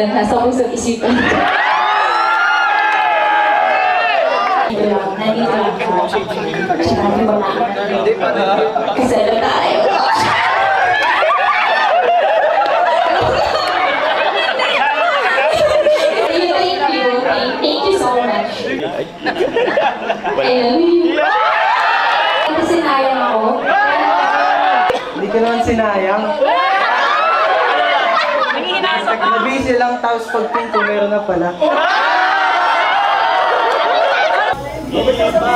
nasa pusong isipan. Nandito lang po. Sabi ko na, kasalo tayo. Thank you so much. I love you. Kasi sinayang ako. Hindi ka naman sinayang. Nabisi lang, tapos pag pinto meron na pala.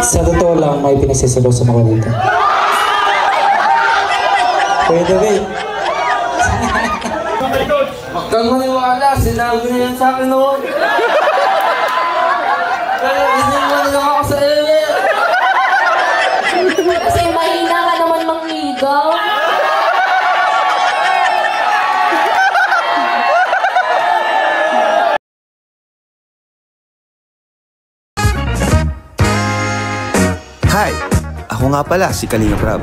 Sa totoo lang, may pinagsisilosan ako dito. Pwede rin. Huwag kang maniwala, sinabi niya yan sa akin noon. Kaya hindi mo nila ako sa ere. Kasi mahina ka naman mangligaw. Hi! Ako nga pala si Kalinga Prab.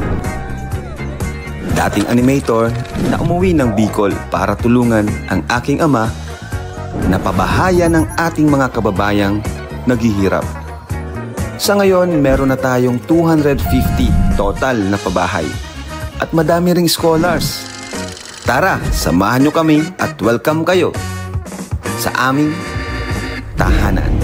Dating animator na umuwi ng Bicol para tulungan ang aking ama na pabahayan ng ating mga kababayang naghihirap. Sa ngayon, meron na tayong 250 total na pabahay at madami ring scholars. Tara, samahan nyo kami at welcome kayo sa aming tahanan.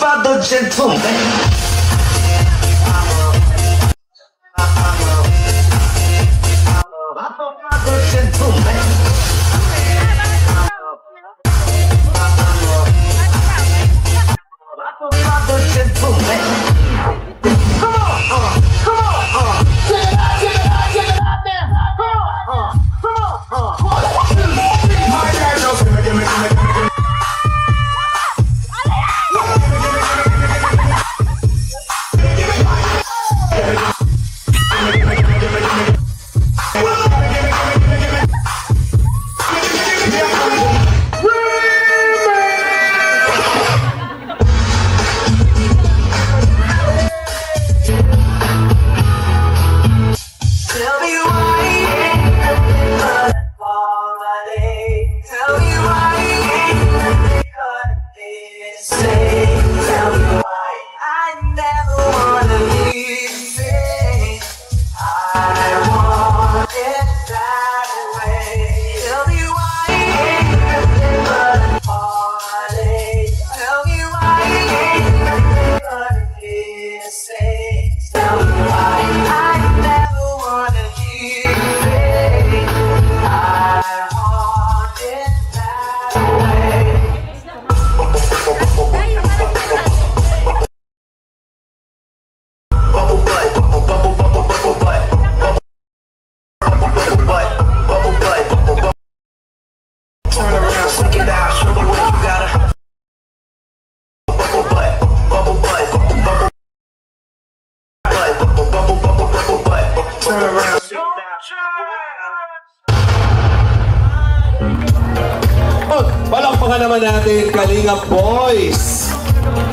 Pato gentleman. Palakpakan naman natin Kalingap Boys.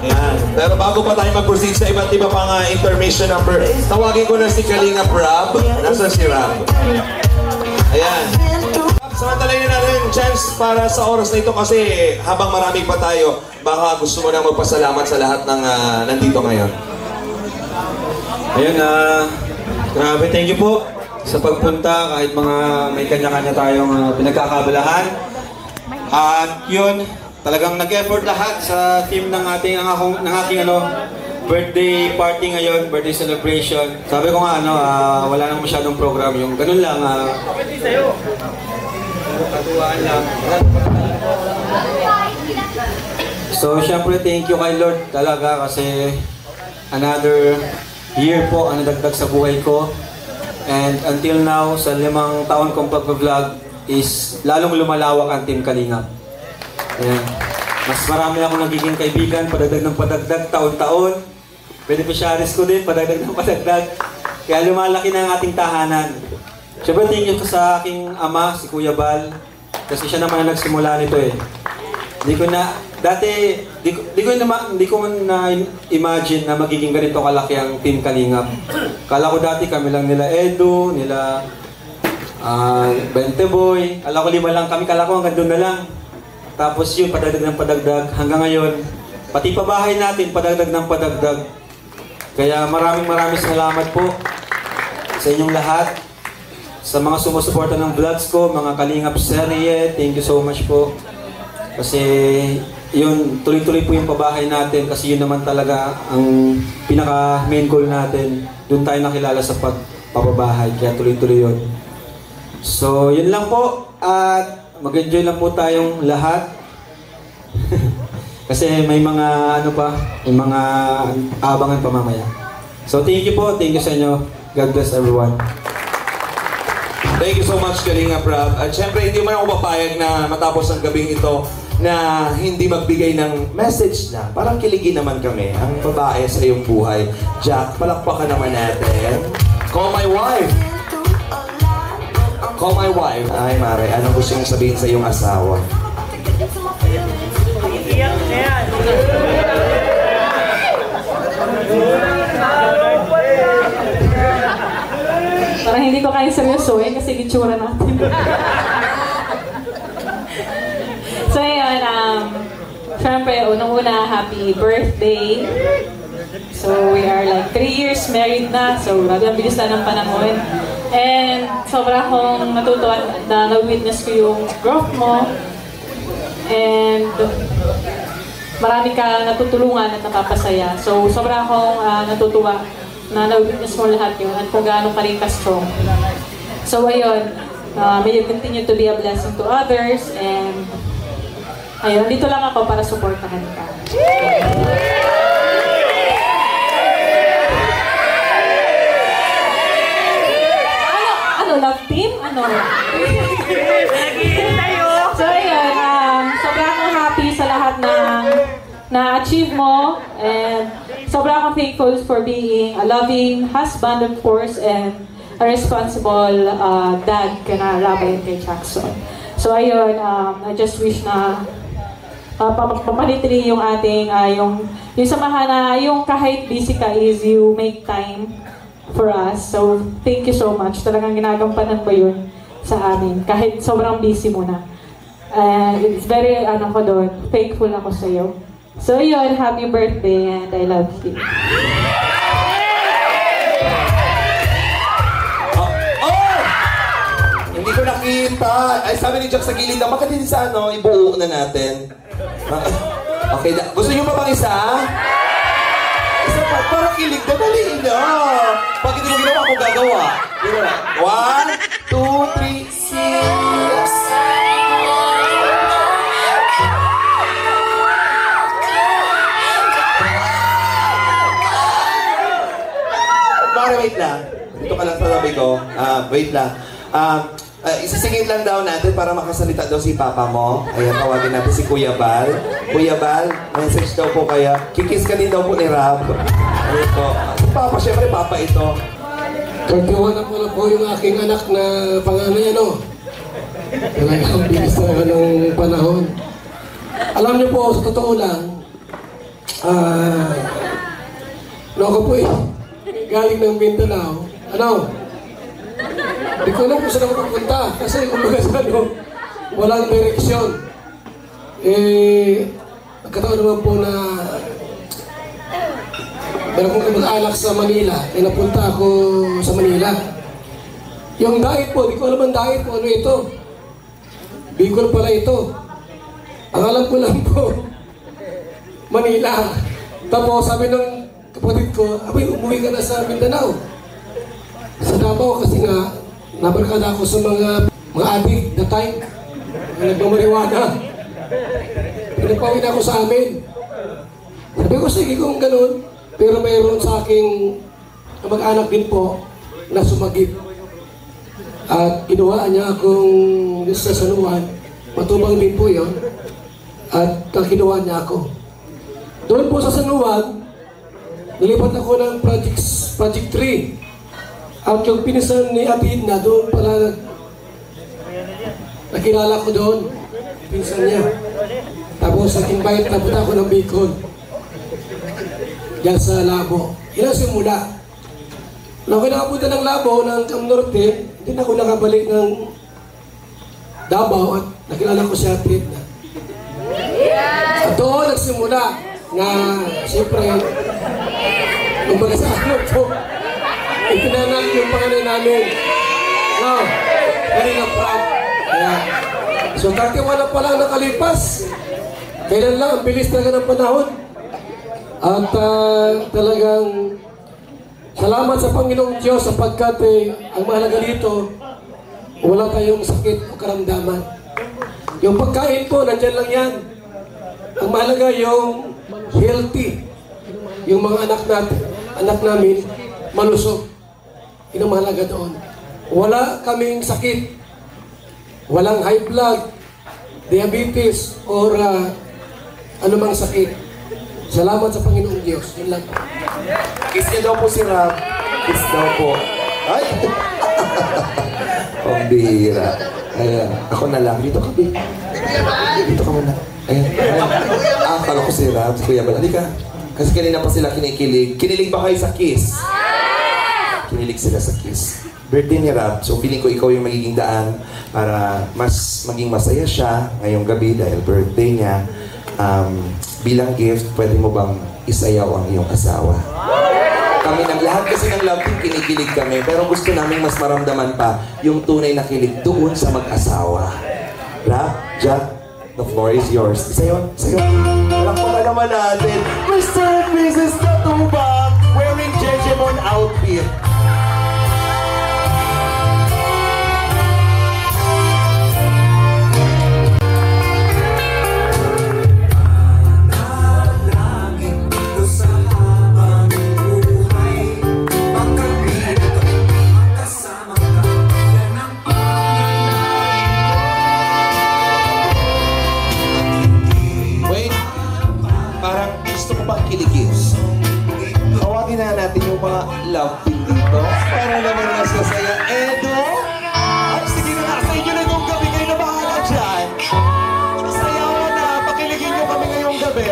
Ayan. Pero bago pa tayo mag-proceed sa iba't iba pang information number, tawagin ko na si Kalingap Rob. Nasaan si Rob? Ayan. Samantalayin na natin chance para sa oras na ito kasi habang marami pa tayo, baka gusto mo na magpasalamat sa lahat ng nandito ngayon. Ayun, grabe, thank you po sa pagpunta kahit mga may kanya-kanya tayong pinagkakabalahan. At yun, talagang nag-effort lahat sa team ng ating birthday party ngayon, birthday celebration. Sabi ko nga wala nang masyadong program, yung ganun lang. Katuwaan lang. So, syempre, thank you kay Lord talaga kasi another year po ang nadagdag sa buhay ko. And until now, sa 5 taon kong pag-vlog is lalong lumalawak ang Team Kalingap. Ayan. Mas marami akong nagiging kaibigan, padagdag ng padagdag, taon-taon. Beneficiaries ko din, padagdag ng padagdag. Kaya lumalaki na ang ating tahanan. Siyempre, thank you sa aking ama, si Kuya Bal. Kasi siya naman ang nagsimula nito eh. Di ko na-imagine na magiging ganito kalaki ang Team Kalingap. Kala ko dati kami lang nila Edu, nila Bente Boy. Kala ko 5 lang kami, kala ko hanggang doon na lang. Tapos yun, padagdag ng padagdag. Hanggang ngayon, pati pabahay natin, padagdag ng padagdag. Kaya maraming salamat po sa inyong lahat. Sa mga sumusuporta ng vlogs ko, mga Kalingap serye, thank you so much po. Kasi yun, tuloy-tuloy po yung pabahay natin kasi yun naman talaga ang pinaka-main goal natin. Doon tayo nakilala sa pagpapabahay, kaya tuloy-tuloy yun. So, yun lang po. At mag-enjoy lang po tayong lahat. Kasi may mga may mga abangan pa mamaya. So, thank you po. Thank you sa inyo. God bless everyone. Thank you so much, Kalingap Rob. At syempre, hindi man ako papayag na matapos ang gabing ito na hindi magbigay ng message na parang kiligin naman kami ang babae sa iyong buhay. Jack, palakpakan naman natin. Call my wife. Call my wife. Ay, Mare, anong gusto niyong sabihin sa iyong asawa? Parang hindi ko kaya seryosohin kasi gitsura natin. So yun, syempre, unang-una, happy birthday. So we are like 3 years married na, so grabe ang bilis na ng panahon. And sobra akong natutuwa na na-witness ko yung growth mo. And marami ka natutulungan at napapasaya. So sobra akong natutuwa na na-witness mo lahat yun at kung gaano ka rin ka-strong. So ayun, may you continue to be a blessing to others and ayun, dito lang ako para supportahan ka. Love team? So ayun, sobrang akong happy sa lahat ng na-achieve mo and sobrang akong thankful for being a loving husband of course and a responsible dad ka na Rabay and kay Jackson. So ayun, I just wish na papanitili yung ating yung samahan na yung kahit busy ka is you make time for us. So thank you so much. Talagang ginagampanan ko yun sa amin kahit sobrang busy mo na. It's very ko doon, thankful ako sa iyo. So yun, happy birthday and I love you. Hindi ko nakita. Ay, sabi ni Jack sa gilid na, bakit hindi sa ibuo na natin? Okay, gusto niyo pa bang isa? Isa pa, para kilig na, dali na. Pag hindi mo ginawa, ako gagawa. 1, 2, 3, 6. Wait lang. Dito ka lang sa tabi ko. Wait lang. Isisingit lang daw natin para makasalita daw si Papa mo. Ayan, tawagin natin si Kuya Bal. Kuya Bal, message daw po kaya. Kikis ka din daw po ni Rob. Ayan po. Si Papa, syempre Papa ito. Pagkawanan ko na po yung aking anak na pangalan niya, no? Talagang bilis na ng panahon. Alam niyo po, sa totoo lang, ako po galing ng Mindanao. Hindi ko alam kung saan ako pupunta. Kasi kumbaga sa walang direksyon. Nagkataon naman po na meron kong kamag-anak sa Manila. Napunta ako sa Manila. Yung diet po, di ko alam ang diet po, ano ito. Bicol pala ito. Ang alam ko lang po, Manila. Tapos sabi ng kapatid ko, abay, umuwi ka na sa Mindanao. Sa Davao kasi nga, nabarkada ako sa mga adik na time. Nagmamariwana. Pinagpawin ako sa amin. Sabi ko, sige kung ganun. Pero mayroon sa aking kamag-anak din po na sumagip. At kinuhaan niya akong sa Sanuan. Matubang din po yun. At kinuhaan niya ako. Doon po sa Sanuan, nilipat ako ng Project 3. At yung pinisan ni Atid na doon pala nakilala ko doon. Pinsan niya. Tapos invite na punta ako ng Bicol. Diyan sa Labo. Yan ang simula. Nung ako nakapunta ng Labo, ng Cam Norte, hindi na ako nakabalik ng Davao at nakilala ko si Atid na. At doon nagsimula na siyempre kumbaga sa ano po, ipinanak yung pangalan namin. Kalinga Prab. So 31 na pala nakalipas. Kailan lang, ang bilis talaga ng panahon. At talagang salamat sa Panginoong Diyos sapagkat ang mahalaga dito, wala tayong sakit o karamdaman. Yung pagkain po, nandyan lang yan. Ang mahalaga yung healthy. Yung mga anak namin, malusog. Yun ang mahalaga doon. Wala kaming sakit. Walang high blood, diabetes, or anumang sakit. Salamat sa Panginoong Diyos. Yun lang. Kiss niya daw po si Rab. Kiss daw po. Ay! Pambira. Ayan. Ako na lang. Dito ka, babe. Dito ka muna. Ayan. Akala ko si Rab. Si Kuya Bal. Halika. Kasi kanina pa sila kinikilig. Kinilig ba kayo sa kiss? Kinilig sila sa kiss. Birthday ni Rab. So feeling ko ikaw yung magiging daan para mas maging masaya siya ngayong gabi dahil birthday niya. Bilang gift, pwede mo bang isayaw ang iyong asawa? Kami ng lahat kasi ng love team, kinikilig kami. Pero gusto namin mas maramdaman pa yung tunay na kilig doon sa mag-asawa. Rab, Jack, the floor is yours. Isayaw, isayaw. Walang pa naman natin. Mr. and Mrs. Tatubak wearing Jejemon outfit. Tawagin na natin yung mga love team dito para naman nasasaya. Edo! Ay, sige na nga, sa inyo na yung gabi. Kayo na bahala dyan. Sayawan na, pakiligin nyo kami ngayong gabi.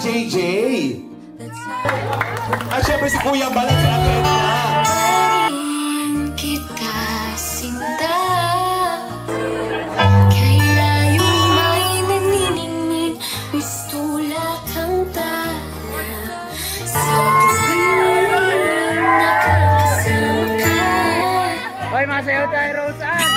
JJ. At syempre si Kuya Bal at si Atid na. Kita sinta kailayong may naniningning mistula kang tala sa tuwing nakakasama ka. Hoy, masayaw tayo, Rosan!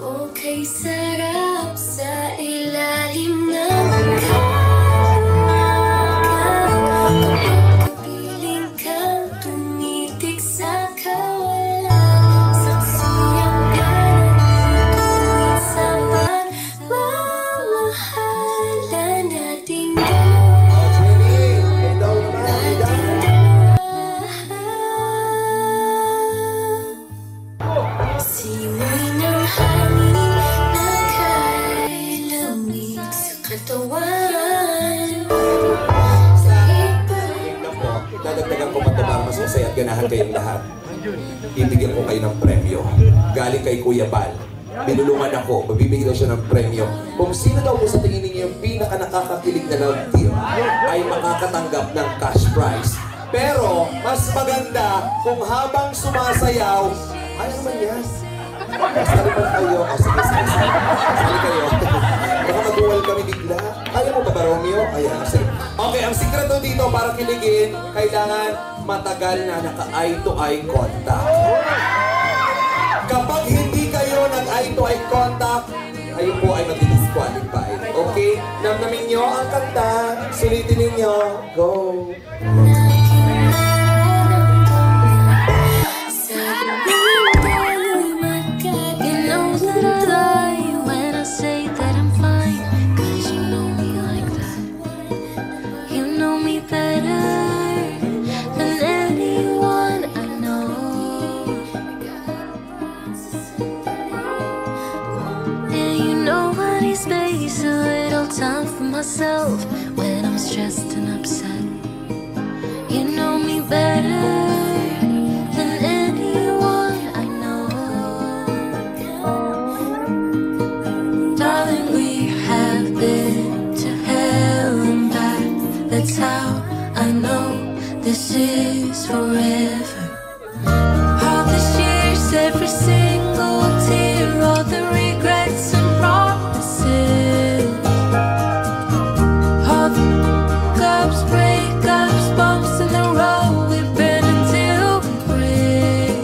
Okay, sarap sa ilalim ng kapiling kang tumitik ganahan kayong lahat. Ibigyan ko kayo ng premyo. Galing kay Kuya Bal. Binulungan ako, magbibigay daw siya ng premyo. Kung sino daw po sa tingin ninyo yung pinaka-nakakakilig na love team ay makakatanggap ng cash prize. Pero, mas maganda kung habang sumasayaw, ano naman yan? Sali ba kayo? O sige, sige. Sali kayo. Baka mag-dual kami bigla. Ayaw mo ba ba, Romeo? Ayan, sige. Okay, ang sikreto dito para kiligin, kailangan matagal na naka-eye-to-eye contact. Kapag hindi kayo nag-eye-to-eye contact, kayo po ay mag-disqualified. Okay? Namnamin nyo ang kanta. Sulitin ninyo. Go! You know that I lie when I say that I'm fine, 'cause you know me like that. You know me better than anyone I know. And you know I need space, a little time for myself when I'm stressed and upset. You know me better than anyone I know. Darling, we have been to hell and back. That's how I know this is forever. All the years, every single tear, all the regrets and promises, all the cups, breakups, bumps in the road, we've been until we break.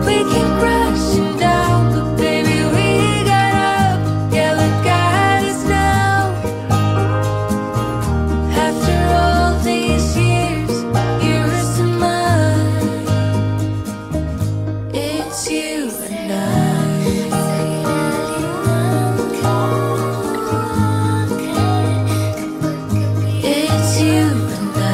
We keep crashing down, but baby we got up. Yeah, look at us now. After all these years, yours and mine, it's you and I. It's you and I.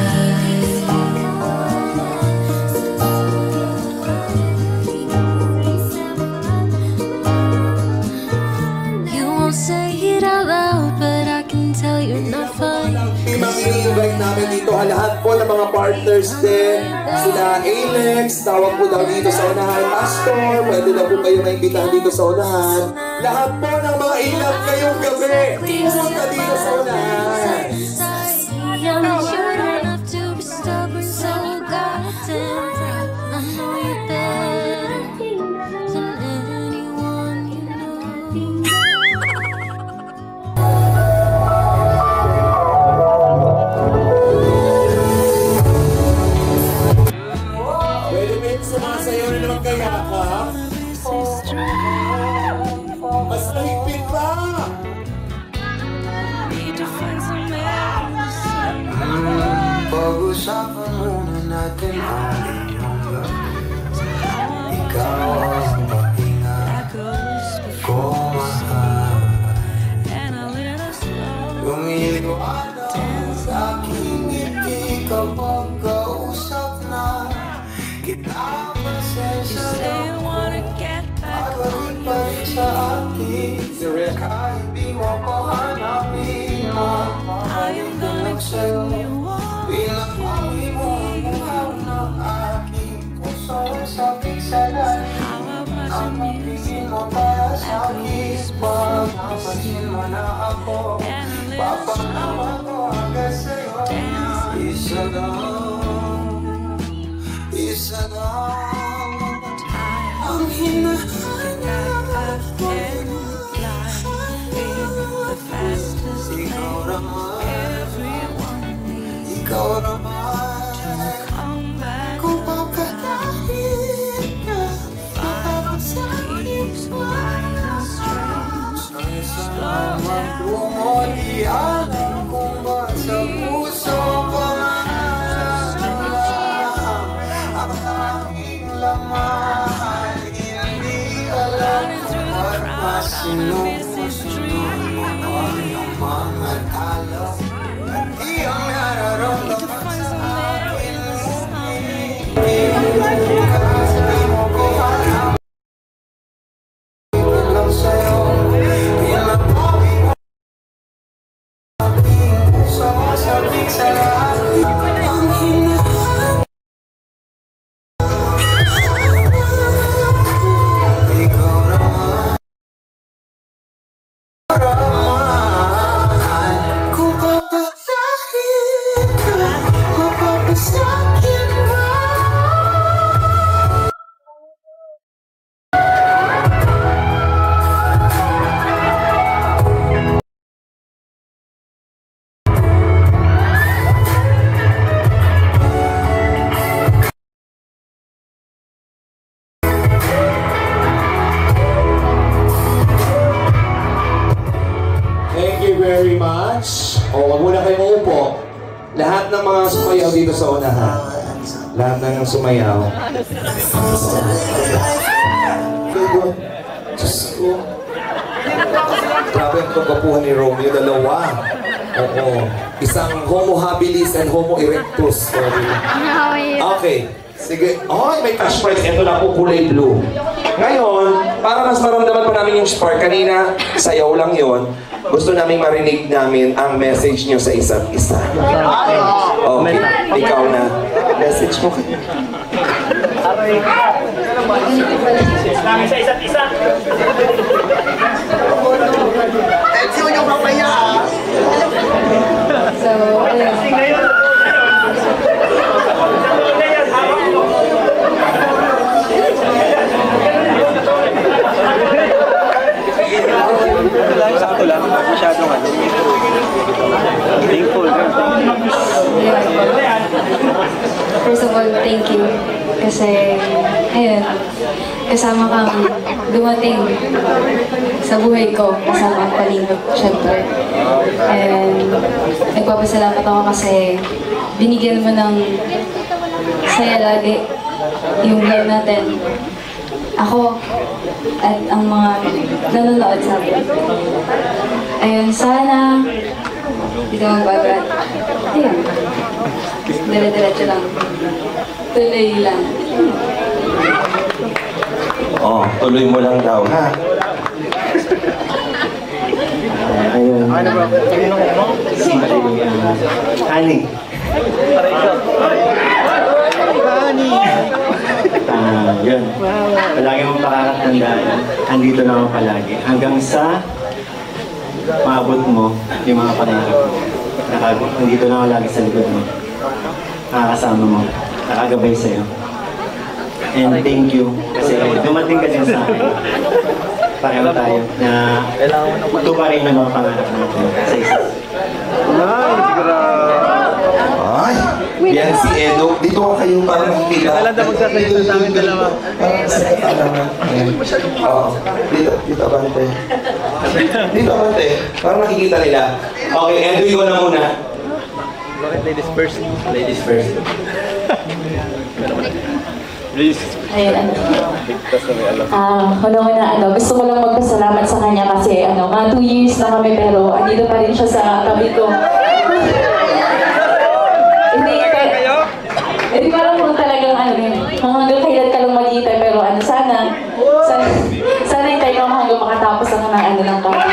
You won't say it out loud, but I can tell you're not fine. Ibang i-invite namin dito ang lahat po ng mga partners din. Sila Alex, tawag po daw dito sa unahan. Pastor, pwede daw po kayo maimbitahan dito sa unahan. Lahat po ng mga ilang ngayong gabi, pumunta dito sa unahan. I'm sure enough to be stubborn, so goddamn proud. I know you better than anyone you know. Pwede ba yung sumasayaw na naman kaya ka? Mas mahigpit pa! Pag-usapan muna natin ang iyong gabi. Ikaw ang pahinga ko, mahal. Lumiliwanag sa aking ngiti kapag kausap na kita. Pasensya lang at bakit pa rin sa akin. Kahit di mo ko hanapin, mamahalin ka lang sa'yo. Pinakawi mo ang buhaw ng aking puso sa piksalan. Ang mapigil mo para sa akin. Pag napansin mo na ako, papanawa ko agad sa'yo. Isa lang, isa lang ang hinahanap ko. Ikaw naman, ikaw naman, kung papatahin ka, papasa'kin salamat kung di alam kung ba sa puso ko lang ang aking laman. Hindi alam kung ba't masinusunod mo ang iyong mga talo. Di ang nararamdaman sa akin, hindi mo ko alam. Ito lang sa'yo, pinakawi mo aking puso sa piksalan. Lahat ng mga sumayaw dito sa unahan. Lahat ng sumayaw. Diyos ko. Grabe ang pagkapuhan ni Romeo. Dalawa. Oo. Isang homo habilis and homo erectus. Okay. Sige. Oh, may cash prize. Ito na po, kulay blue. Ngayon, para mas maramdaman pa namin yung spark, kanina, sayaw lang yon. Gusto namin marinig namin ang message nyo sa isa't isa. Okay, ikaw na. Message mo kayo. Namin sa isa't isa. So, ayun. Sakto lang, masyadong ano. Thankful. First of all, thank you. Kasi, ayun, kasama kang dumating sa buhay ko, kasama ang Kalingap, syempre. And nagpapasalamat ako kasi binigyan mo ng saya lagi yung love natin. Ako at ang mga nanonood sa akin. Ayun, sana hindi ka magbabat. Ayun. Dire-diretso lang. Tuloy lang. Oh, tuloy mo lang daw, ha? Ayun. Honey. Yun. Palagi mong pakakatandaan. Andito na ako palagi. Hanggang sa maabot mo yung mga pangarap mo. Nandito na ako lagi sa likod mo. Nakakasama mo. Nakagabay sa'yo. And thank you. Kasi dumating ka din sa akin. Pareho tayo na tuparin ng mga pangarap natin sa isa. Ay, yan si Edo. Dito ka kayo para makikita. Kailan na magsasalita sa amin dalawa? Oo. Dito abante. Dito abante. Para makikita nila. Okay, Edo, ikaw na muna. Bakit ladies first? Ladies first. Please. Ayun. Una-una, gusto ko lang magpasalamat sa kanya kasi mga 2 years na kami pero andito pa rin siya sa tabi ko. Hindi parang kung talagang hanggang kailan ka lang mag-iitay pero sana hintay mo hanggang makatapos ang ng tabi.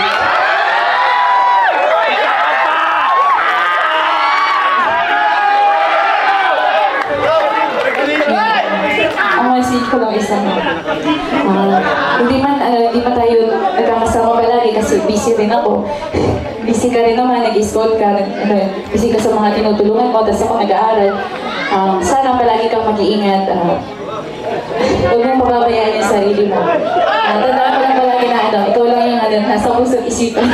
Ang message ko lang isang hindi man tayo nagkakasama palagi kasi busy rin ako. Busy ka rin naman, nag-school ka, busy ka sa mga tinutulungan mo, tapos ako nag-aaral. Sana palagi kang mag-iingat. Huwag mong pababayaan yung sarili mo. Tandaan ko lang palagi na ikaw lang yung nasa pusong isipan.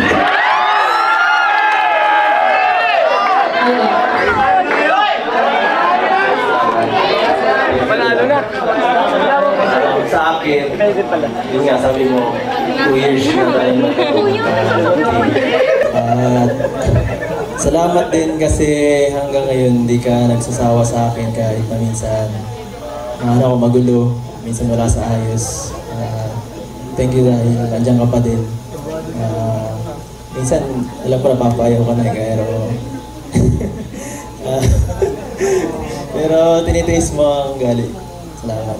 Panalo na. Sa akin, yun nga sabi mo, 2 years na tayo salamat din kasi hanggang ngayon hindi ka nagsasawa sa akin kahit na minsan ako magulo, minsan wala sa ayos. Thank you dahil nandiyan ka pa din. Minsan alam ko napapayaw ka na pero tinitiis mo ang galit. Salamat.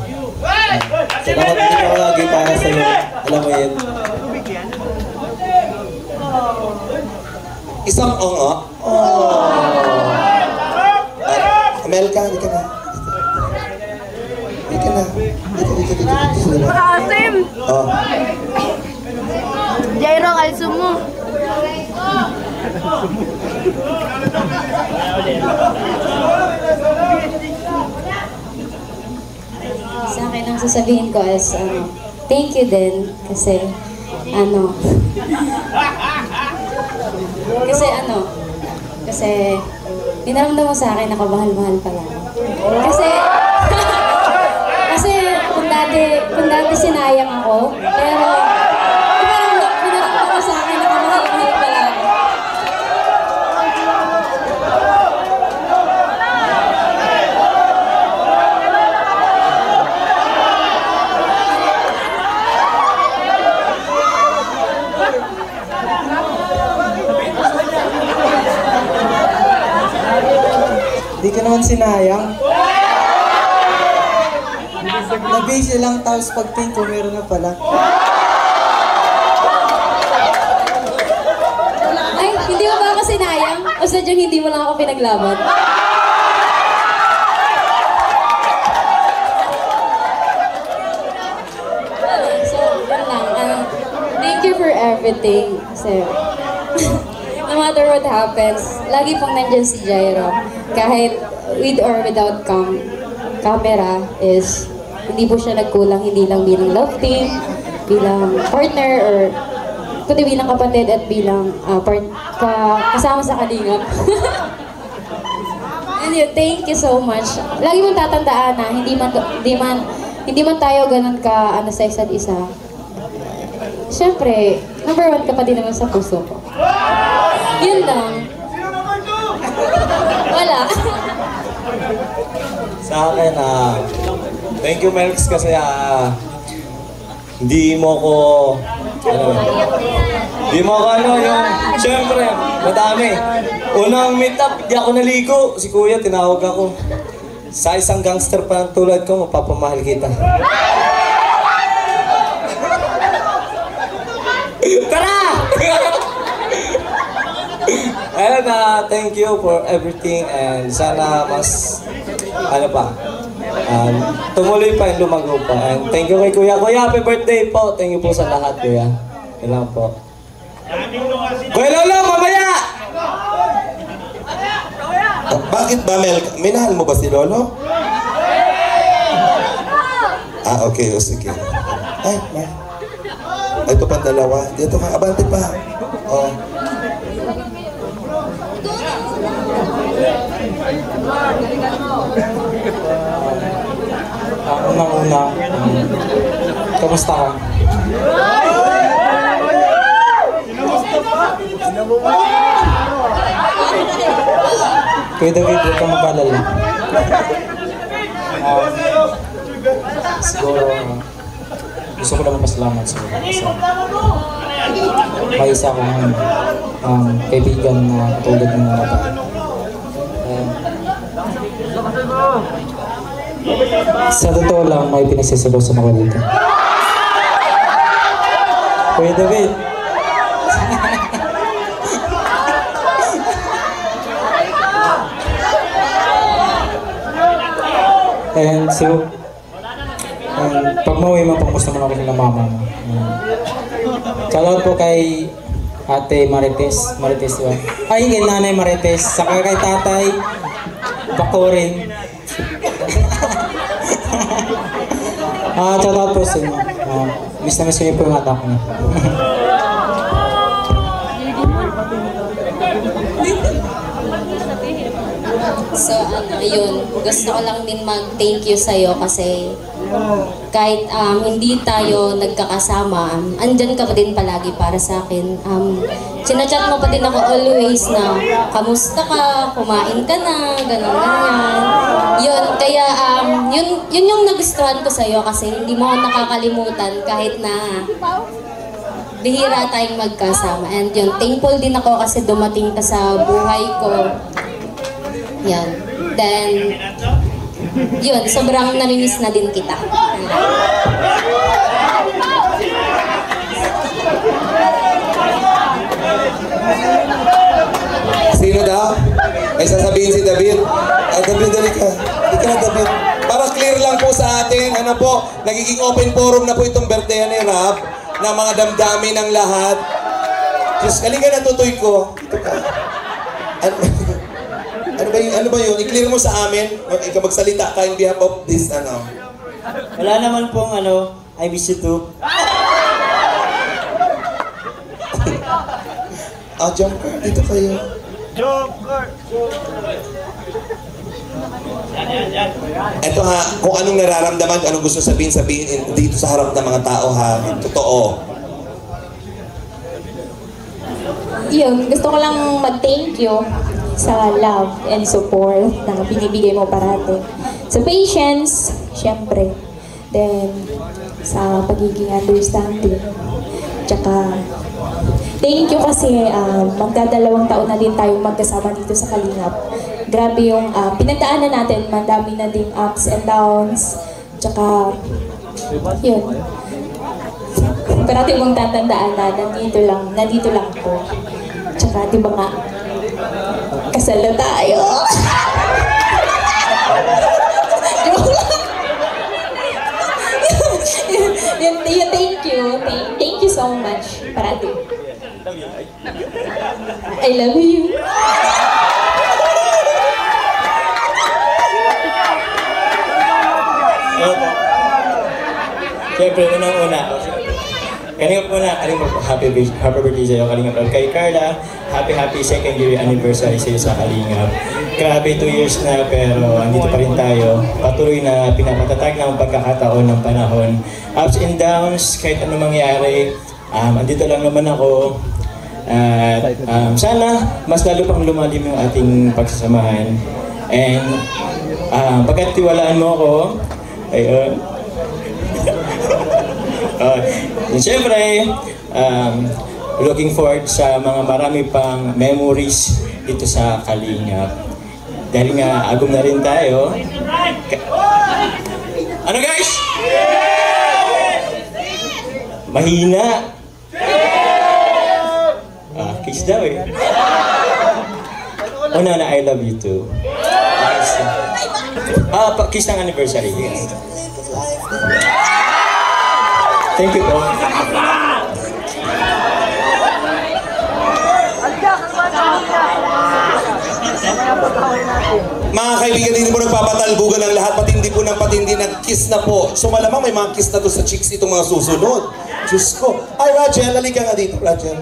Salamat din ako lagi para sa'yo. Alam mo yun. Isang ongo. Melka, hindi ka na. Hindi ka na. Dito. Asim! Oh. Jairo, kalso mo. Sa akin ang sasabihin ko is thank you din kasi kasi pinaramdam mo sa akin na kamahal-mahal pa lang. Kasi kung dati sinayang ako, pero pinaramdam mo sa akin na kamahal-mahal pa lang. naman sinayang. Na-busy lang, tapos pag-think ko, meron na pala. Ay, hindi mo ba ako sinayang? O sadyang hindi mo lang ako pinaglaban? So, yun lang. Thank you for everything. So, no matter what happens, lagi pong nandyan si Jairo. Kahit with or without camera is hindi po siya nagkulang, hindi lang bilang love team, bilang partner, or kundi bilang kapatid at bilang kasama sa kalingap. And yun, thank you so much. Lagi mong tatandaan na hindi man tayo ganun ka sa isa't isa. Siyempre, number 1 ka pa din naman sa puso ko. Yun lang. Wala. Sa akin, thank you Melks kasi hindi mo ko yung, syempre, madami. Unang meet up, di ako naligo. Si Kuya, tinawag ako. Sa isang gangster pa ng tulad ko, mapapamahal kita. Tara! Ayun, thank you for everything and sana mas, tumuloy pa yung lumago pa. And thank you kay Kuya. Kuya, happy birthday po. Thank you po sa lahat, Kuya. Yun lang po. Kuya Lolo, mamaya! Bakit ba, Mel? Minahal mo ba si Lolo? Okay. O sige. Ay, Mel. Ito pang dalawa. Dito ka, abante pa. Oh. Unang-una, kamusta ka? Kuya David, huwag kang mag-alala. Siguro, gusto ko lang magpasalamat sa iyo. May isa akong kaibigan na katulad ng mga bata. Sa totoo lang, may pinagsisilosan ako dito. Kuya David. And so, pag mauwi mo, pamusta mo namin ng mama mo. Shoutout po kay Ate Marites ba? Ay, kay Nanay Marites, saka kay Tatay Bakorin. Shoutout po sa inyo. Miss na miss ko po yung anak niya. So, yun. Gusto ko lang din mag-thank you sa'yo kasi kahit hindi tayo nagkakasama, andyan ka pa din palagi para sa akin. Sinachat mo pa din ako always na, kamusta ka, kumain ka na, ganyan. Yun, kaya yun yung nagustuhan ko sa'yo kasi hindi mo ako nakakalimutan kahit na bihira tayong magkasama. And yun, thankful din ako kasi dumating ka sa buhay ko. Yan. Then, yun, sobrang namimiss na din kita. Sino daw? May sasabihin si David. David, dali ka. Dali ka na, David. Para clear lang po sa atin, ano po, nagiging open forum na po itong birthday ni Rab, na mga damdamin ng lahat. Diyos, kalinga natutoy ko. Ito ka. Ano ba yun? I-clear mo sa amin. Ikaw magsalita ka in behalf of this, Wala naman pong I miss you too. Joker, dito kayo. Joker! Ito ha, kung anong nararamdaman, anong gusto sabihin dito sa harap ng mga tao ha. Totoo. Yun, gusto ko lang mag-thank you sa love and support na binibigay mo parati. Sa patience, syempre. Then, sa pagiging understanding. Tsaka, thank you kasi magdadalawang taon na din tayo magkasama dito sa Kalingap. grabe yung pinagdaanan natin, madami na ding ups and downs. Tsaka, yun. Parati mong tatandaan na nandito lang po. Tsaka, di ba nga, kasal na tayo. Thank you so much. Parati. I love you. Siyempre, unang-una, Kalingap muna, happy birthday sa'yo, Kalingap. Kay Carla, happy second year anniversary sa'yo sa Kalingap. Grabe, 2 years na, pero andito pa rin tayo. Patuloy na pinapatatag ng pagkakataon ng panahon. Ups and downs, kahit ano mangyari, andito lang naman ako. At sana, mas lalo pang lumalim yung ating pagsasamahan. And pagkatiwalaan mo ako, ayun. Siyempre, looking forward sa mga marami pang memories dito sa Kalingap. Dahil nga, agum na rin tayo. Ano guys? Mahina. Kiss daw eh. Una na, I love you too. Kiss ng anniversary. Thank you po. Mga kaibigan, hindi po nagpapatalbugan ng lahat, patindi po ng patindi, nag-kiss na po. So malamang may mga kiss na to sa cheeks itong mga susunod. Diyos ko. Ay, Rachel, halika nga dito, Rachel.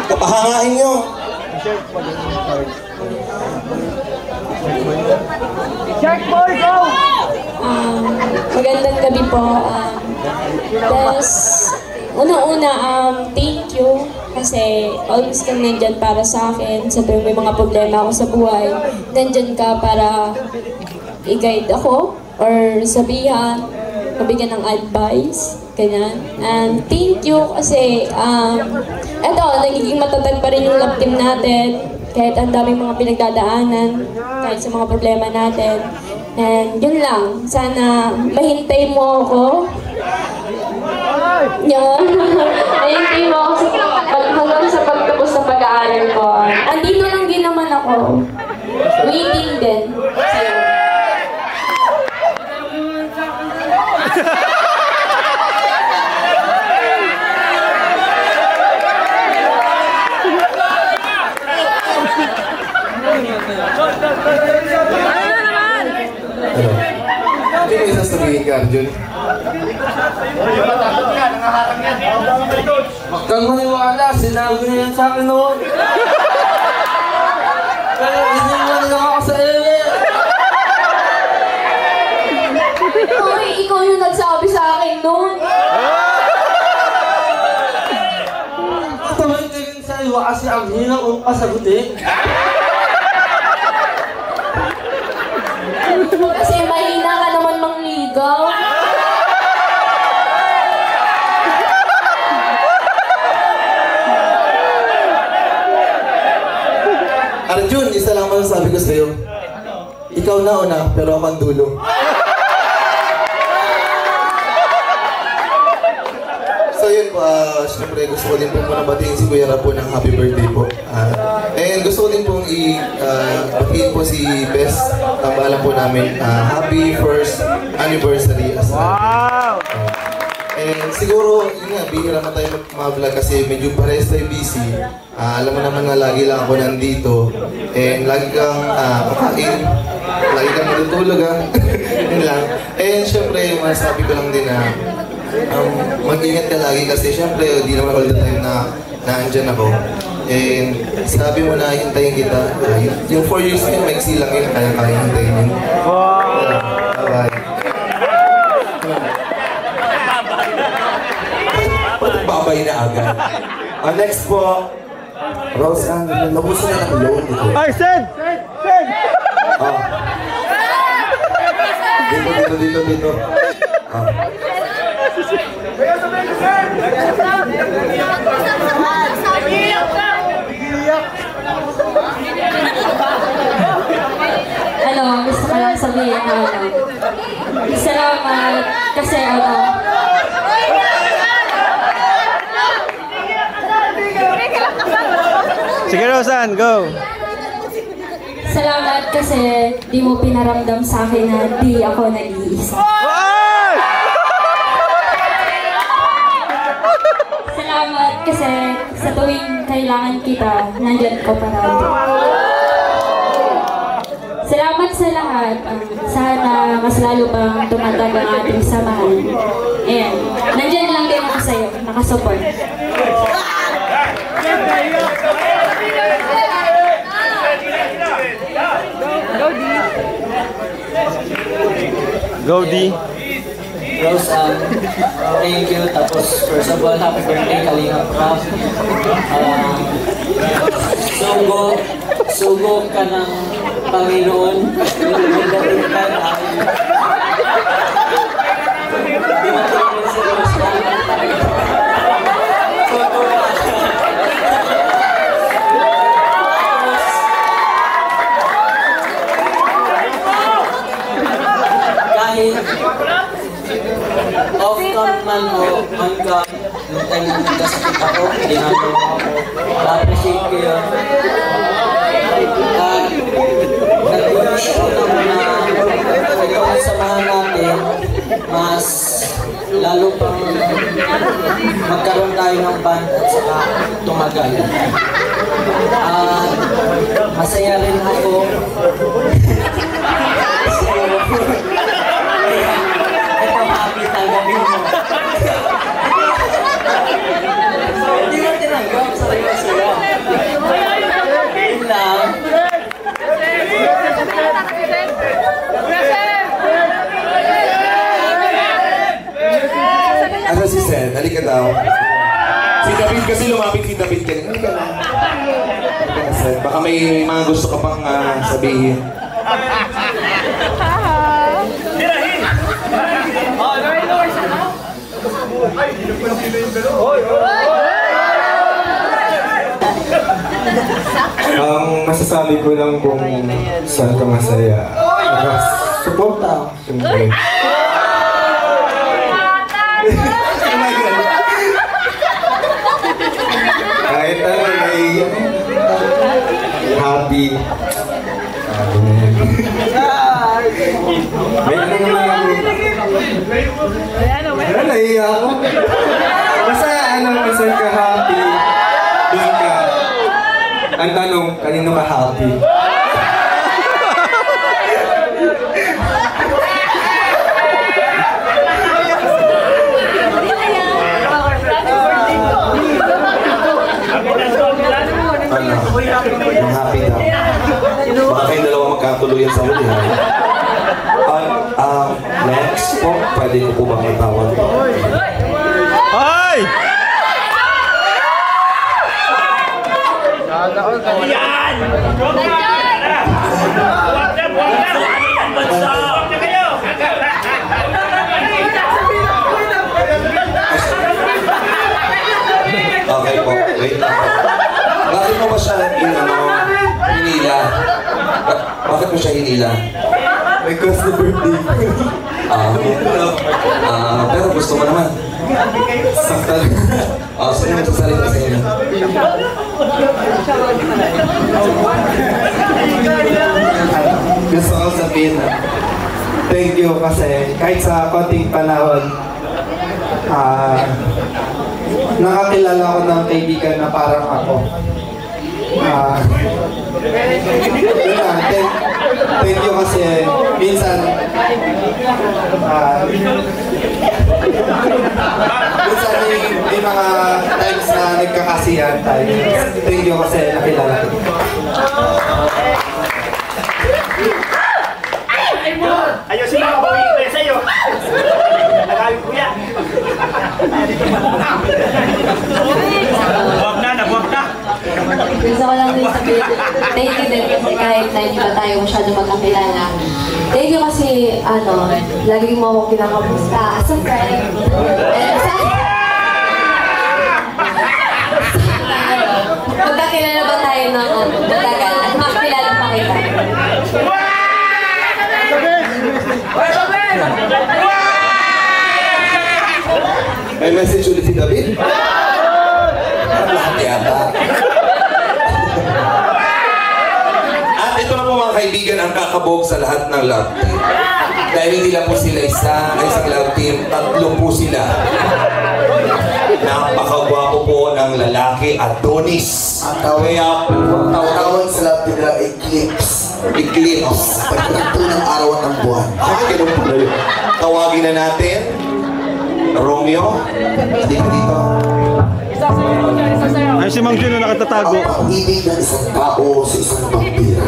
Kapahangain nyo. Magandang gabi po. Unang-una, thank you kasi always kang nandyan para sa akin. Sabi may mga problema ako sa buhay, nandyan ka para i-guide ako or sabihan, mabigyan ng advice, ganyan. And thank you kasi eto, nagiging matatag pa rin yung love team natin kahit ang daming mga pinagdadaanan, kahit sa mga problema natin. And yun lang, sana mahintay mo ako. Yun. Mahintay mo ako hanggang sa pagtapos ng pag-aaral ko. Andito lang din naman ako. Waiting din. Sa'yo. Hindi mo isa sabihin ka, Arjun. Huwag kang maniwala, sinabi na yan sa akin noon. Pero hindi mo lang ako sa ere. Uy, ikaw yung nagsabi sa akin noon. Tumay tingin sa'yo kasi ang hirap kong pasagutin. Kasi mahina ka naman mangligaw. Arjun, isa lang masasabi ko sa'yo. Ikaw na una, pero ako ang dulo. So yun po, syempre gusto ko din po batiin si Kuya Rap po ng happy birthday po. And gusto ko din pong batiin po si Bes, tambalan po namin. Happy first anniversary as well. Wow! And siguro, yun nga, bihira na tayo mag-vlog kasi medyo parehas tayo busy. Alam mo naman na lagi lang ako nandito. And lagi kang kakain, lagi kang matutulog ha. Yun lang. And syempre, masasabi ko lang din na mag-ingat ka lagi kasi syempre di naman all the time na naandyan ako. And sabi mo na hintayin kita. Yung 4 years na yun, maiksi lang yun, kaya hintayin yun. Bye-bye. Babay na agad. Next po, Rose Ann, nabuso na ng loan ito. Ay, send! Dito. Kaya sabihin ko, send! gusto ko lang sabihin na salamat kasi Sige, Rosan, go! salamat kasi di mo pinaramdam sa akin na di ako nag-iisa. Salamat kasi sa tuwing kailangan kita, nandyan ka parati. Salamat sa lahat. Sana mas lalo pang tumatag ang ating samahan. Ayan. Nandyan lang din ako sa'yo. Nakasupport. Go, D! Rose, thank you. Tapos, first of all, happy birthday, Kalinga Prab. Sugo ka ng Panginoon. Dating ka na di matulungan si Rose na kahit off-cam man o on-cam, nung time na nagkasakit ako, ginagawa mo ako. Na-appreciate ko yun. Nag-wish ko naman na itong samahan natin, mas lalo pang magkaroon tayo ng band at saka tumagal. Masaya rin ako. Ito, happy tanggapin mo. Hindi mo tinanggap, sarili-sarili. Yun lang. Ano si Sen? Halika daw. Si David kasi lumapit si David kanina. Halika na. Halika na, Sen. Baka may mga gusto ka pang sabihin. Ang masasabi ko lang kung saan ka masaya. Suporta, siyempre. Kahit ano, may happy. May ano naman ako. Ano, nahiya ako. Basta ano, saan ka happy, doon ka. Ang tanong, kanino ka happy? Ang happy daw. Baka kayong dalawa magkatuluyan sa huli. Next po, pwede ko po bang matawag? Ay! Yan! Okay po, wait lang. Bakit mo ba siya hinila? Bakit mo siya hinila? Because the birthday. Pero gusto mo naman. Saktan. Sino magsasalita sa inyo? Gusto ko sabihin na thank you kasi kahit sa konting panahon, nakakilala ko ng kaibigan na parang ako. Thank you kasi minsan may mga times na nagkakasiyahan tayo. Thank you kasi nakilala ko. Ayusin mo, bawin ko yan sa'yo. Nagawin ko yan. Nabuwag na. Gusto ko lang din sabihin, thank you din kasi kahit na hindi pa tayo masyado magkakilala. Thank you kasi, lagi mo ako kinakamusta as a friend. And magkakilala ba tayo ng matagal at makakilala pa kita? May message ulit si David? Parang lahat yata. At ito na po mga kaibigan ang kakabog sa lahat ng love team. Dahil hindi lang po sila isang love team, 3 po sila. Napakagwapo po ng lalaki, Adonis. Ang tawag sa love team nila, Eclipse. Pagkatagpo ng araw at ng buwan. Ganun po na yun. Tawagin na natin, Romeo. Halika dito. Ay, si Mang Jun na nakatatago. Ang pag-ibig ng isang tao sa isang vampira.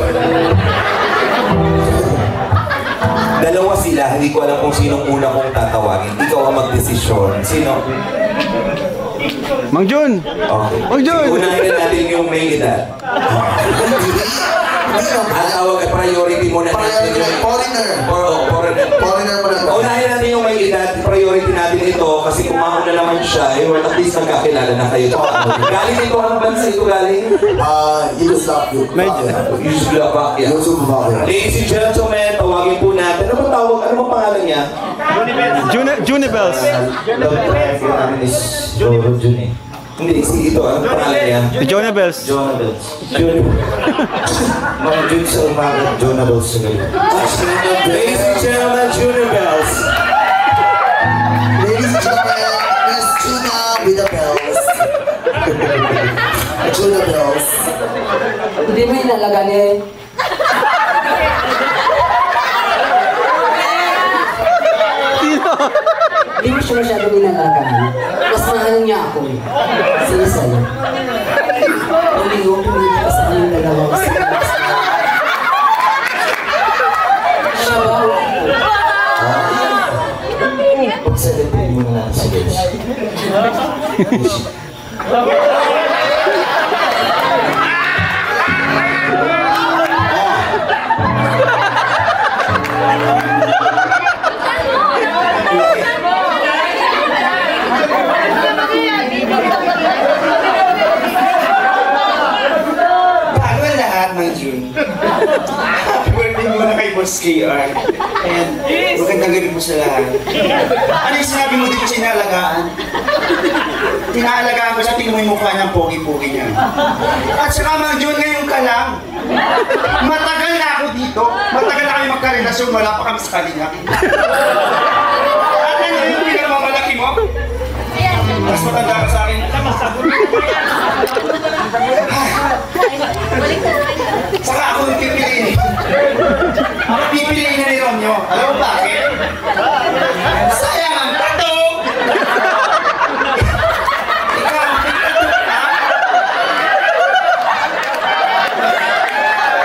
Dalawa sila, hindi ko alam kung sinong una kong tatawagin. Ikaw ang magdesisyon. Sino? Mang Jun! Okay. Mang Jun! Unahin na natin yung may edad. Ang tawag ay priority muna natin. Foreigner. Foreigner mo lang. Unahin natin yung may edad. Priority natin ito kasi kung mauna naman siya, at least nagkakilala na kayo. Galing dito, anong bansa ito galing? Yugoslavia. Ladies and gentlemen, tawagin po natin. Ano ba tawag? Ano ba pangalan niya? Junibels. Hindi, ito. Ano pangalan niya? Junibels. Mga Jun sa umaga, Junibels sa gayon. Ladies and gentlemen, Junibels. Ladies and gentlemen, Miss Juna with the bells. Juna bells. Hindi mo inalagaan eh. Hindi mo siya masyadong inalagaan. Mas mahal niya ako eh. Sige sa'yo. Hindi ko pumili ka sa kanyang dalawa. Siya ba ako? Pagsabihin mo na lang sa guys. Bago ang lahat ng June. Happy birthday muna kay Boss KR. And magandang gabi mo sa lahat. Ano yung sinabi mo dito sa inaalagaan? Tinaalagaan ko siya, tingnan mo yung mukha niyang pogi-pogi niya. At saka Mang June, ngayon ka lang. Matagal na ako dito. Matagal na kami magkarelasyon, wala pa kami sa kanila. At ano yung pinagmamalaki mo? Mas matanda ka sa akin. Saka ako yung pipiliin. Pipiliin na ni Romeo. Alam mo bakit? Sayang ang tato! Ikaw,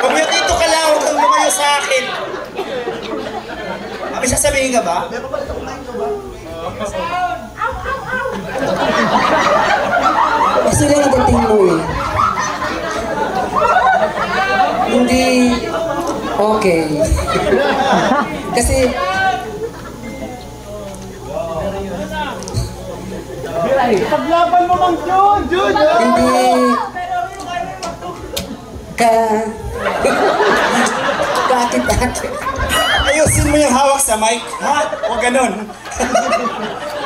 Romeo, dito ka lang. Huwag kang lumayo sa akin. May sasabihin ka ba? Kasi lang ang dating mo eh. Hindi okay. Kasi paglaban mo Mang Jun! hindi kakit-akit. Ayusin mo yung hawak sa mic, ha? O ganun.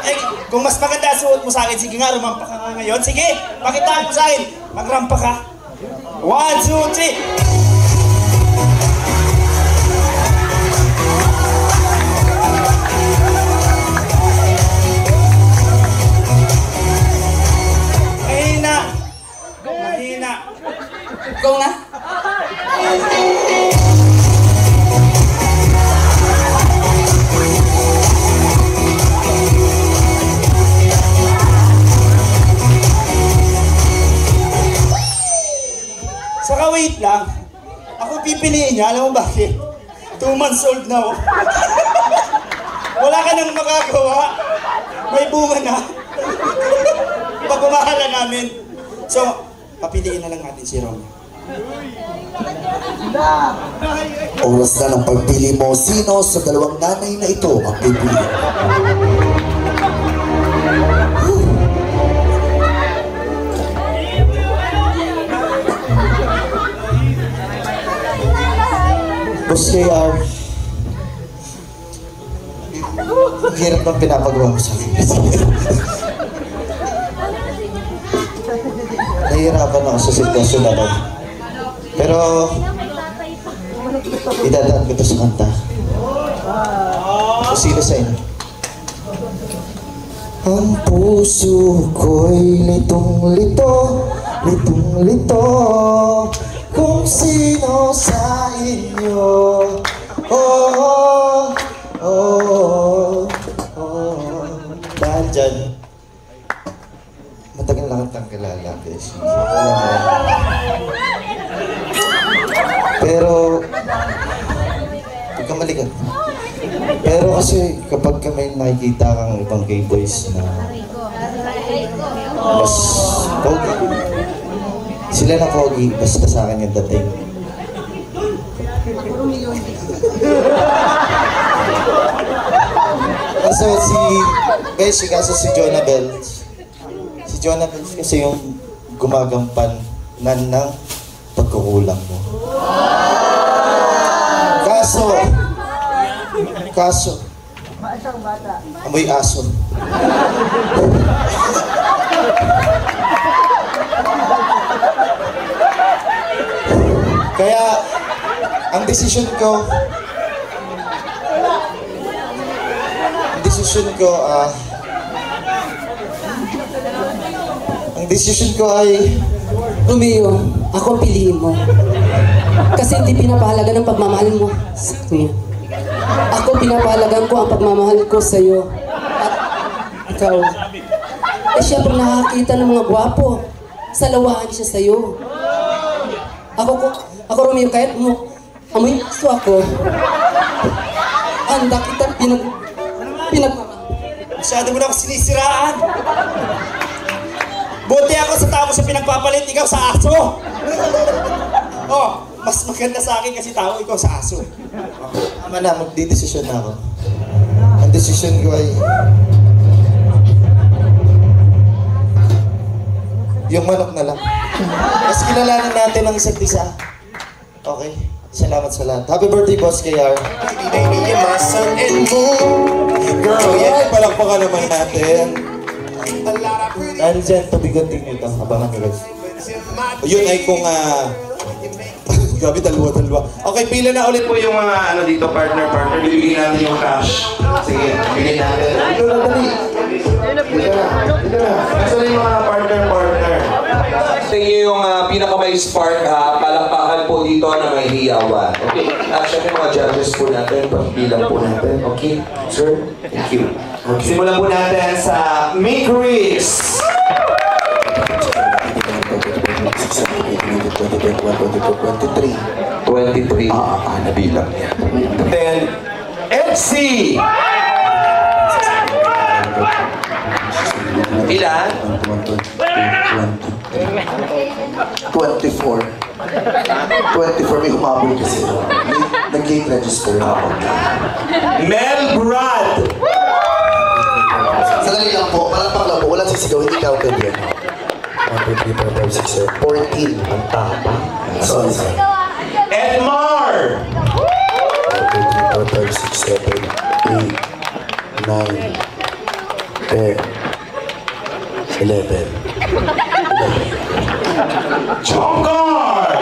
Ay, kung mas maganda suot mo sa akin, sige nga, rumampa ka nga ngayon. Sige, pakitaan mo sa akin. Magrampa ka. 1, 2, 3. Mahina. Mahina. Go nga. Saka wait lang. Ako pipiliin niya, alam mo bakit? 2 months old na ako. Wala ka nang magagawa. May bunga na. Pagmamahala namin. So, papiliin na lang natin si Romeo. Oras na ng pagpili mo. Sino sa dalawang nanay na ito ang pipili? Boss KR, ang hirap ng pinapagawa mo sa akin. nahihirapan ako sa sitwasyon na to. Pero, idadaan ko ito sa kanta. So, sino sa inyo? Ang puso ko'y litong-lito, litong-lito, kung sino sa inyo. Oh, oh, oh, oh. Dahil dyan, matagal lang kitang kilala, Beshi. Alam mo yan. Pero, huwag kang maligat. Pero kasi kapag may nakikita kang ibang gay boys na mas pogi, sila na pogi, basta sa akin yung dating. Kaso si Jonah Bells, kasi yung gumagampan ng pagkukulang mo. Kaso, amoy aso. Kaya, ang desisyon ko ay, Romeo, ako ang piliin mo. Kasi hindi pinapahalaga ng pagmamahal mo sa kanya. Ako pinapahalagan ko ang pagmamahal ko sa iyo. At ikaw, syempre nakakita ng mga gwapo. Salawaan siya sa iyo. Ako Romeo, kahit mo amoy aso ako, handa kita Masyado mo na ako sinisiraan. Buti ako sa tao sa pinagpapalit, ikaw sa aso. Oh, mas maganda sa akin kasi tao, ikaw sa aso. Tama na, magdidesisyon na ako. Ang desisyon ko ay yung manok na lang. Mas kilalanin natin ang isa't isa. Okay? Salamat sa lahat. Happy birthday, Boss KR. Baby, you're my sun and moon. Girl, yan, palakpakan naman natin. Dahil dyan, pabiganting nyo ito. Abangan nyo guys. Yun ay kung grabe, dalawa. Okay, pila na ulit po yung mga dito, partner. Bibigyan natin yung cash. Sige, bigyan natin. Ito na, dali. Nasaan yung mga partner? Sa inyo yung pinakamay spark, palakpakan po dito na may hiyawan. Okay, syempre mga judges po natin, bilang po natin. Okay, sir? Thank you. Okay. Simulan po natin sa Make Reese. 23. Nabilang niya. Then, Etsy. Ilan? 24. 24, may humabol kasi. Nag-gate register ako. Mel Brad. Sandali lang po, palakpak lang po. Walang sisigaw, hindi counted yan. 1, 2, 3, 4, 5, 6, 7, 14. Ang tapa. Sorry. Edmar. 1, 2, 3, 4, 5, 6, 7, 8, 9, 10, 11. Chonggar.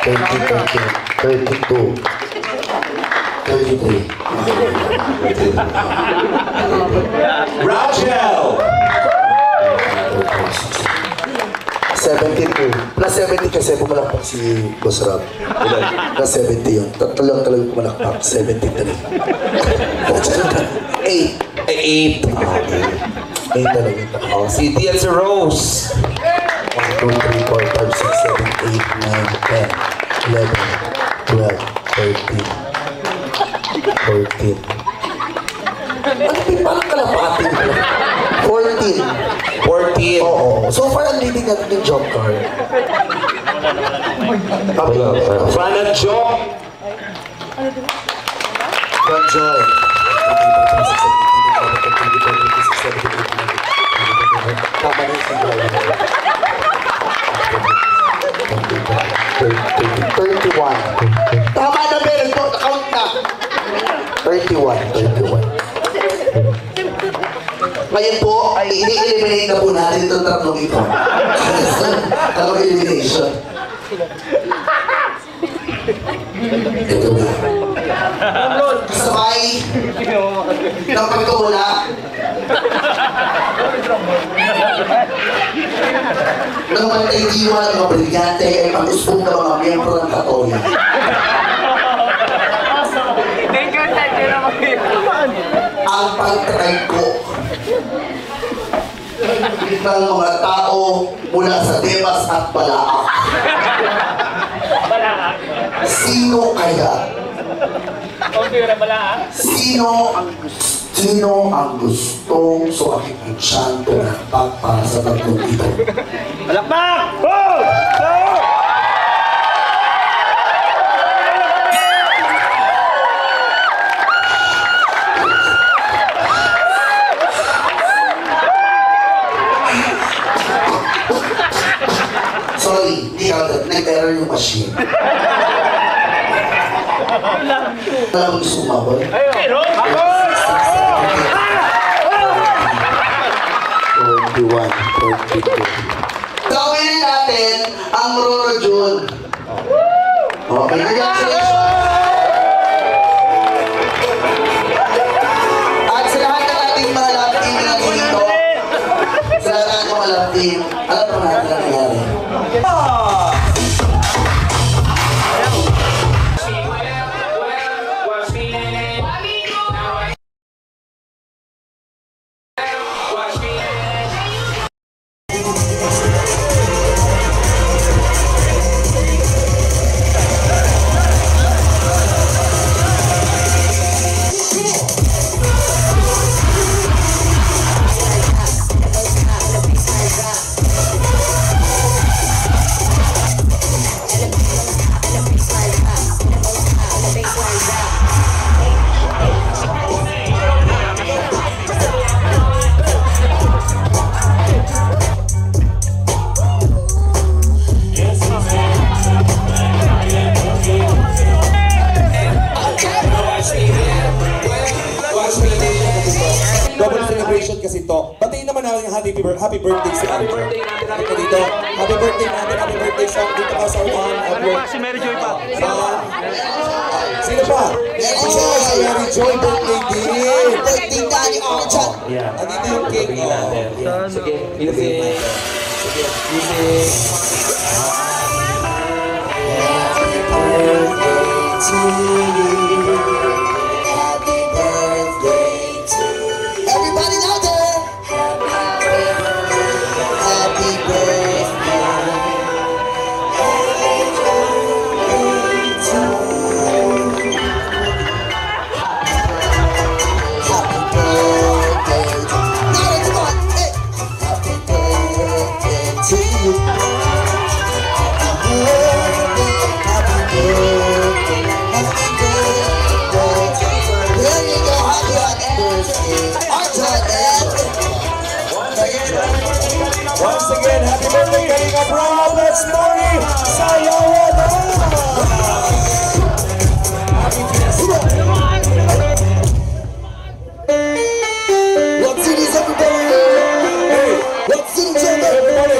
32, 33. Rachel. 72. Plus 70 kasi pumalakpak si Boss Rob. Plus 70 yun. Talagang pumalakpak. 73. 8. 8 talaga. Oh, si Tia Rose. 1, 2, 3, 4, 5, 6, 7, 8, 9, 10, 11, 12, 13, 14. Parang kalapatin ko. 14. 14. Oo. So far, ang leading natin yung job card. Franat Job. Conjoy. Tama na yung 31. Tama na, Bel. Count na. 31. Ngayon po ay ini-eliminate na po natin itong tatlong ito. Tatlong elimination. Ito na. Kasabay ng pagtula ng mga diwa ng mga brilyante ay pag-usbong ng mga miyembro ng Katolik. Ang pag-try ko ng mga tao mula sa Tebas at Balaak. Sino kaya? Sino ang gustong suwakit ng tiyan tumagpag para sa tatlong ito? Palakpak! Sorry, hindi ka nag-error yung machine. Alam mo gusto umabot? 21, 42. Gawin natin ang Roro June. Okay, congratulations! At sa lahat ng ating mga love team na dito, sa lahat ng mga love team, alam mo natin ang nangyari. Kasi to. Batiin naman natin happy birthday si Andrew. Ito dito. Happy birthday natin. Happy birthday sa dito ka sa unahan. Si Mary Joy pa. Sino pa? Si Mary Joy birthday din. Birthday daddy Arjan. Andito yung cake. Sige. Music. Sige. Music. Happy birthday to you. Happy birthday to you. Everybody out there. Once again, happy birthday, Kalinga Rob! Let's party! Sayawada! What city is everybody? Hey, what city is everybody?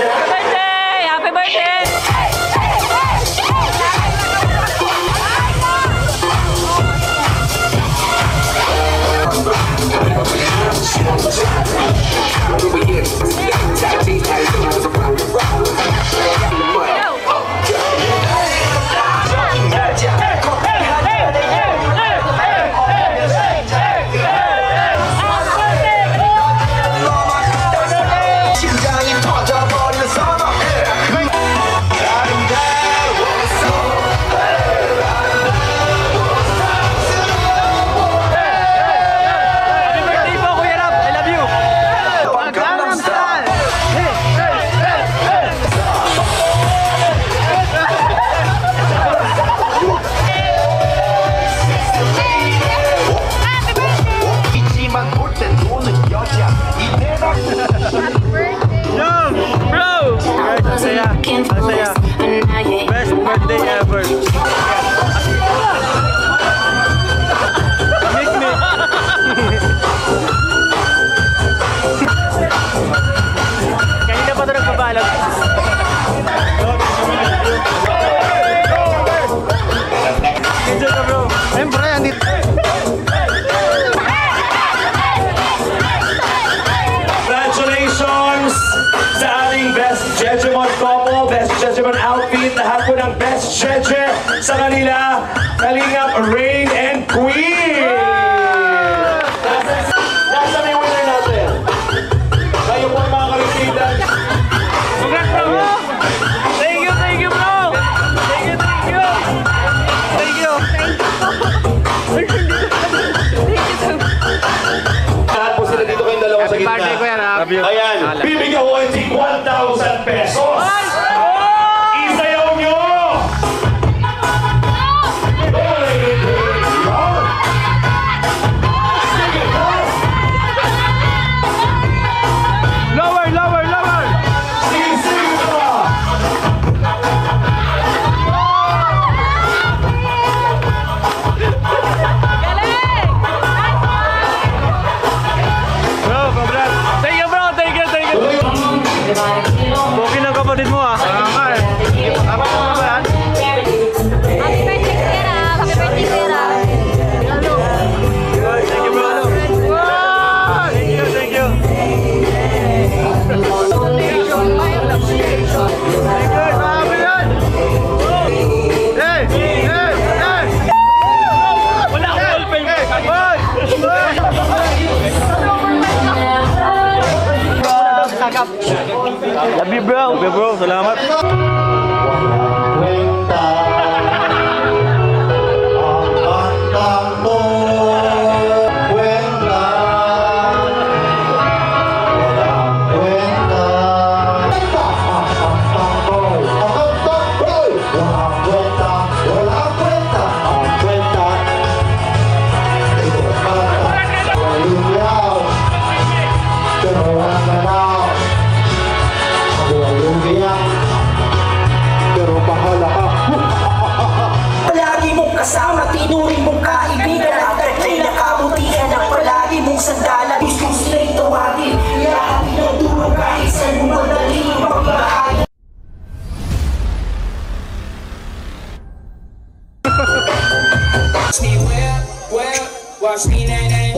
Happy birthday! Happy birthday! saya. Ang saya. Best birthday ever. Miss me. Kanina pa ito nagpabalot. Enjoy ka bro. Siyempre, andito. Congratulations sa ating Best Jejemon couple, Best Jejemon outfit, lahat po ng Best Jeje sa kanila, Kalingap Rain and Queen! Nasa na yung winner natin? Kayo po ang mga kalisitan. Congrats bro! Thank you bro! Thank you! Lahat po sila dito kayong dalawa sa gitna. Happy birthday ko yan, ha? Ayan, bibigyan ko kayo ng 1,000 pesos. Isayaw nyo! Lower! Sige pa! Bro, congrats! Thank you bro! Thank you! Booking ng kapatid mo ah. Tama ba yan? Happy birthday, Kuya Rab. Happy birthday, Kuya Rab. Thank you bro! Thank you! Sabi yan! Hey! Wala akong ballpen! Love you bro! Okay bro, salamat! Palagi mong kasama, tinuring mong kaibigan at ay nakabutihan ang palagi mong sandalan. Gusto sila'y tawagin, lahat ng tulong kahit saan mo madali magbahagi. Watch me, watch me, nay, nay.